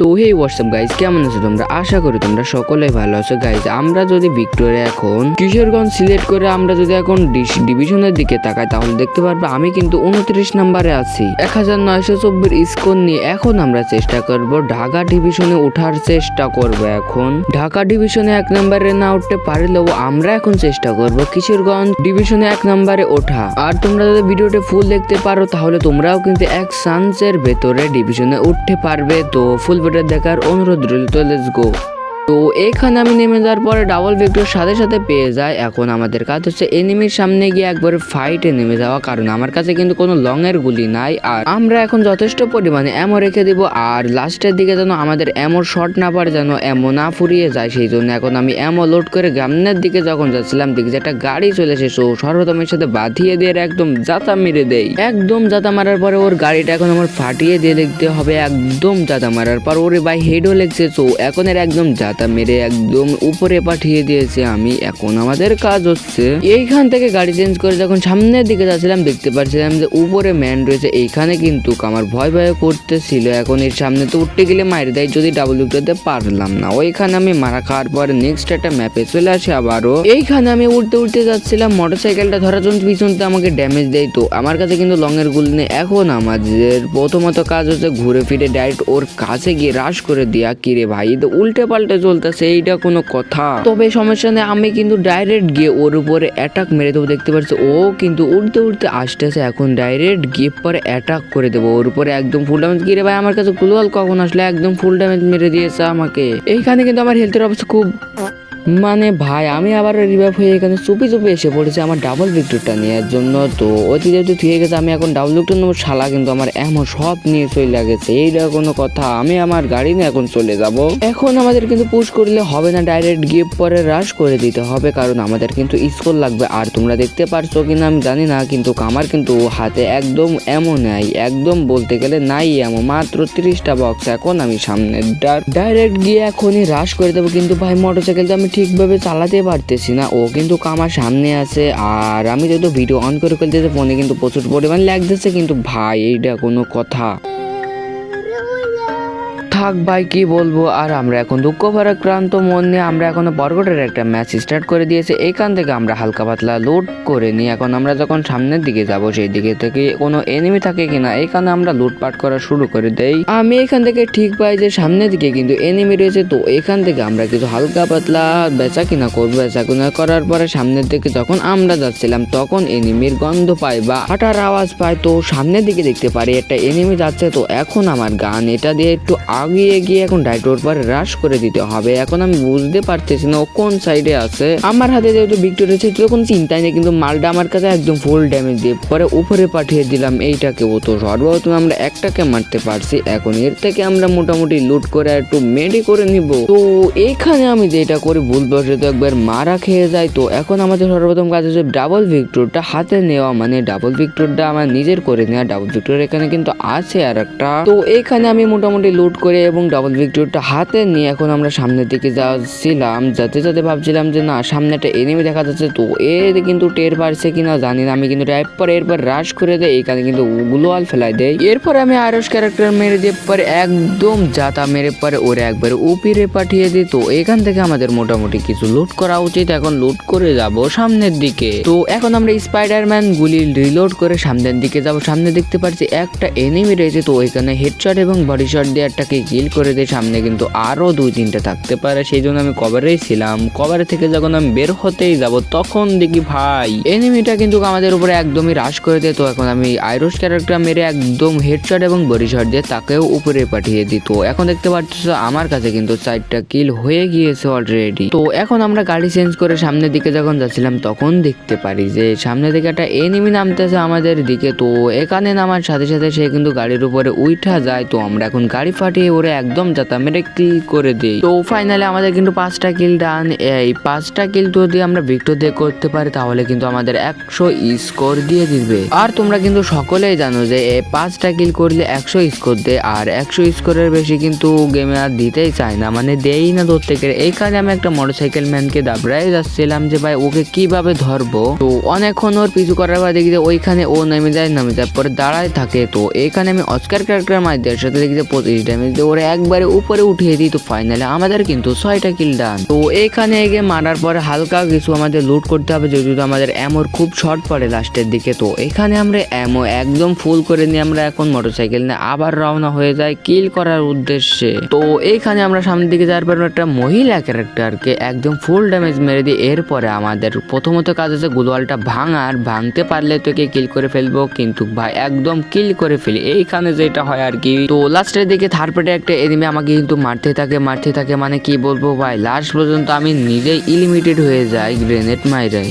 তো হেই WhatsApp guys, কেমন আছো তোমরা? আশা করি তোমরা সকলেই ভালো আছো গাইজ। আমরা যদি ভিক্টোরিয়া এখন কিশোরগঞ্জ সিলেক্ট করে আমরা যদি এখন ডিভিশনের দিকে তাকাই তাহলে দেখতে পারবো আমি কিন্তু 29 নম্বরে আছি 1924 স্কোর নিয়ে। এখন আমরা চেষ্টা করব ঢাকা ডিভিশনে ওঠার চেষ্টা করব। এখন ঢাকা ডিভিশনে 1 নম্বরে না উঠতে পারলেও আমরা এখন চেষ্টা করব কিশোরগঞ্জ ডিভিশনে 1 নম্বরে ওঠা। আর তোমরা যদি ভিডিওটা ফুল দেখতে পারো তাহলে তোমরাও কিন্তু এক চান্সের ভেতরে ডিভিশনে উঠতে পারবে। তো ফুল ভিডিও দেখার অনুরোধ রইল। তো লেটস গো। তো এখানে আমি নেমে যাওয়ার পরে ডাবল ভিক্টর সাথে সাথে পেয়ে যায়। এখন আমাদের কাজ হচ্ছে এনিমির সামনে গিয়ে একবারে ফাইটে নেমে যাওয়া, কারণ আমার কাছে কিন্তু কোনো লং এর গুলি নাই। আর আমরা এখন যথেষ্ট পরিমাণে এমো রেখে দিব, আর লাস্টের দিকে যেন আমাদের এমোর শট না পারে, যেন এমো না ফুরিয়ে যায়, সেই জন্য এখন আমি এমো লোড করে গ্রামের দিকে যখন যাচ্ছিলাম দেখি যে একটা গাড়ি চলে এসে সর্বপ্রথমের সাথে বাঁধিয়ে দিয়ে একদম জাতা মেরে দেই। একদম জাতা মারার পরে ওর গাড়িটা এখন আমার ফাটিয়ে দিয়ে লিখতে হবে। একদম জাতা মারার পর ওরে ভাই হেডও লেগছে। তো এখন এর একদম মেরে একদম উপরে পাঠিয়ে দিয়েছে আমি। এখন আমাদের কাজ হচ্ছে এইখান থেকে গাড়ি চেঞ্জ করে যখন সামনের দিকে যাচ্ছিলাম দেখতে পাচ্ছিলাম যে উপরে ম্যান রয়েছে। এইখানে কিন্তু আমার ভয় ভয় করতেছিল। এখন এর সামনে তো উঠতে গেলে মাইরে দেয়, যদি ডাবল উঠতে পারলাম না। ওইখানে আমি মারা খাওয়ার পরে নেক্সট একটা ম্যাপে চলে আসে আবারও। এইখানে আমি উঠতে যাচ্ছিলাম, মোটরসাইকেলটা ধরার জন্য পিছনতে আমাকে ড্যামেজ দেয়। তো আমার কাছে কিন্তু লং এর গুলি নেই। এখন আমাদের প্রথমত কাজ হচ্ছে ঘুরে ফিরে ডাইরেক্ট ওর কাছে গিয়ে রাশ করে দিয়া। কিরে ভাই, তো উল্টে পাল্টে চলতেছে, এইটা কোনো কথা? তবে সমস্যা নেই, আমি কিন্তু ডাইরেক্ট গিয়ে ওর উপরে অ্যাটাক মেরে দেবো। দেখতে পাচ্ছি ও কিন্তু উঠতে আসতেছে। এখন ডাইরেক্ট গিয়ে পরে অ্যাটাক করে দেবো ওর উপরে একদম ফুল ড্যামেজ। কিরে ভাই, আমার কাছে গ্লোয়াল কখন আসলে? একদম ফুল ড্যামেজ মেরে দিয়েছে আমাকে। এইখানে কিন্তু আমার হেলথের অবস্থা খুব ভাই আমি আবার রিভাইভ হয়ে এখানে চুপি এসে পড়েছে আমার ডাবল ভিক্টরটা নেওয়ার জন্য। তো অতি যেহেতু ঠিক গেছে, আমি এখন ডাবল ভিক্টর নেবো। শালা কিন্তু আমার এমন সব নিয়ে চলে গেছে, এইটা কোনো কথা? আমি আমার গাড়ি নিয়ে এখন চলে যাব। এখন আমাদের কিন্তু পুশ করলে হবে না, ডাইরেক্ট গিয়ে পরে রাশ করে দিতে হবে, কারণ আমাদের কিন্তু স্কোর লাগবে। আর তোমরা দেখতে পারছো কিনা আমি জানি না, কিন্তু আমার কিন্তু হাতে একদম এমন নাই, একদম বলতে গেলে নাই এমন, মাত্র 30টা বক্স। এখন আমি সামনে ডাইরেক্ট গিয়ে এখনই রাশ করে দেবো। কিন্তু ভাই মোটরসাইকেলটা আমি ঠিকভাবে চালাতে পারতেছি না, ও কিন্তু আমার সামনে আছে। আর আমি যেহেতু ভিডিও অন করে ফেলতেছি ফোনে কিন্তু প্রচুর পরিমাণ লাগতেছে। কিন্তু ভাই এইটা কোনো কথা? থাক ভাই, কি বলবো আর। আমরা এখন দুঃখ ভারাক্রান্ত মন নিয়ে আমরা এখন বরগটের একটা ম্যাচ স্টার্ট করে দিয়েছে। এইখান থেকে আমরা হালকা পাতলা লুট করে নিই। এখন আমরা যখন সামনের দিকে যাব সেই দিকে থেকে কোনো এনিমি থাকে কিনা এখানে আমরা লুটপাট করা শুরু করে দেই। আমি এখান থেকে ঠিক পাই যে সামনের দিকে কিন্তু এনিমি রয়েছে। তো এখান থেকে আমরা কিছু হালকা পাতলা বেচা কিনা করবো। বেচা কিনা করার পরে সামনের দিকে যখন আমরা যাচ্ছিলাম তখন এনিমির গন্ধ পাই বা হাঁটার আওয়াজ পাই। তো সামনের দিকে দেখতে পারি একটা এনিমি যাচ্ছে। তো এখন আমার গান এটা দিয়ে একটু গিয়ে এখন ডাইরেক্ট পরে রাশ করে দিতে হবে। এখন আমি বুঝতে পারতেছি না ও কোন সাইডে আছে। আমার হাতে যেহেতু ভিক্টর রয়েছে তো কোনো চিন্তাই নেই, কিন্তু মালটা আমার কাছে একদম ফুল ড্যামেজ দিয়ে পরে উপরে পাঠিয়ে দিলাম এইটাকে। ও তো সর্বপ্রথম আমরা একটাকে মারতে পারছি। এখন এর থেকে আমরা মোটামুটি লুট করে একটু মেডি করে নিব। তো এইখানে আমি যেটা করি ভুলবশত একবার মারা খেয়ে যায়। তো এখন আমাদের সর্বপ্রথম কাজ হচ্ছে ডাবল ভিক্টরটা হাতে নেওয়া, মানে ডাবল ভিক্টরটা আমার নিজের করে নেওয়া। ডাবল ভিক্টর এখানে কিন্তু আছে আর একটা। তো এইখানে আমি মোটামুটি লুট করে এবং ডাবল ভিক্টরটা হাতে নিয়ে এখন আমরা সামনের দিকে যাচ্ছিলাম। যাতে ভাবছিলাম যে না সামনে একটা এনিমি দেখা যাচ্ছে। তো এর কিন্তু টের পারছে কিনা জানি না, আমি কিন্তু এরপর রাশ করে দেয়। এখানে কিন্তু গ্লোয়াল ফেলাই দেয়। এরপর আমি আরস ক্যারেক্টার মেরে দিয়ে পরে একদম জাতা মেরে পরে ওরে একবার উপরে পাঠিয়ে দিই। তো এখান থেকে আমাদের মোটামুটি কিছু লুট করা উচিত। এখন লুট করে যাব সামনের দিকে। তো এখন আমরা স্পাইডারম্যান গুলি রিলোড করে সামনের দিকে যাব। সামনে দেখতে পাচ্ছি একটা এনিমি রয়েছে। তো এখানে হেডশট এবং বডি শট দিয়ে একটাকে কিল করে দিয়ে সামনে কিন্তু আরো 2-3টা থাকতে পারে, সেই জন্য আমি কভারেই ছিলাম। কভারে থেকে যখন আমি বের হতেই যাব তখন দেখি ভাই এনিমিটা কিন্তু আমাদের উপরে একদমই রাশ করে দেয়। তো এখন আমি আইরস ক্যারেক্টার মেরে একদম হেডশট এবং বডি শট দিয়ে তাকেও উপরে পাঠিয়ে দিই। তো এখন দেখতে পাচ্ছ আমার কাছে কিন্তু 4টা কিল হয়ে গিয়েছে অলরেডি। তো এখন আমরা গাড়ি চেঞ্জ করে সামনের দিকে যখন যাচ্ছিলাম তখন দেখতে পারি যে সামনে থেকে একটা এনিমি নামতেছে আমাদের দিকে। তো এখানে নামার সাথে সাথে সে কিন্তু গাড়ির উপরে উঠা যায়। তো আমরা এখন গাড়ি ফাটিয়ে ওরে একদম যাতা মেরে কিল করে দিই। তো ফাইনালি আমাদের কিন্তু 5টা কিল ডান। এই 5টা কিল যদি আমরা ভিক্টর দিয়ে করতে পারি তাহলে কিন্তু আমাদের 100 স্কোর দিয়ে দিবে। আর তোমরা কিন্তু সকলেই জানো যে 5টা কিল করলে 100 স্কোর দেয়, আর 100 স্কোরের বেশি কিন্তু গেমে আর দিতেই চায় না, মানে দেই না ধরতে গেলে। এইখানে আমি একটা মোটরসাইকেল ম্যানকে দাবড়াই যাচ্ছিলাম যে ভাই ওকে কিভাবে ধরবো। তো অনেকক্ষণ ওর পিছু করার পর দেখি যে ওইখানে ও নেমে যায় পরে দাঁড়ায় থাকে। তো এইখানে আমি অস্কার ক্যারেক্টার মাইদের সাথে দেখি যে 25 ড্যামেজ যদি ওরা একবারে উপরে উঠিয়ে দিই তো ফাইনালি আমাদের কিন্তু 6টা কিল ডান। তো এখানে এগে মারার পরে হালকা কিছু আমাদের লুট করতে হবে, যেহেতু আমাদের অ্যামোর খুব শর্ট পড়ে লাস্টের দিকে। তো এখানে আমরা অ্যামো একদম ফুল করে নিয়ে আমরা এখন মোটরসাইকেল নিয়ে আবার রওনা হয়ে যাই কিল করার উদ্দেশ্যে। তো এইখানে আমরা সামনের দিকে যাওয়ার পর একটা মহিলা ক্যারেক্টারকে একদম ফুল ড্যামেজ মেরে দিই। এরপরে আমাদের প্রথমত কাজ আছে গ্লোয়ালটা ভাঙার, ভাঙতে পারলে তোকে কিল করে ফেলবো, কিন্তু ভাই একদম কিল করে ফেলি এইখানে যেটা হয় আর কি। তো লাস্টের দিকে থার্ড পার্টি একটা এনিমি আমাকে কিন্তু মারতে থাকে, মানে কি বলবো ভাই, লাস্ট পর্যন্ত আমি নিজেই ইলিমিটেড হয়ে যাই গ্রেনেড মাইরাই।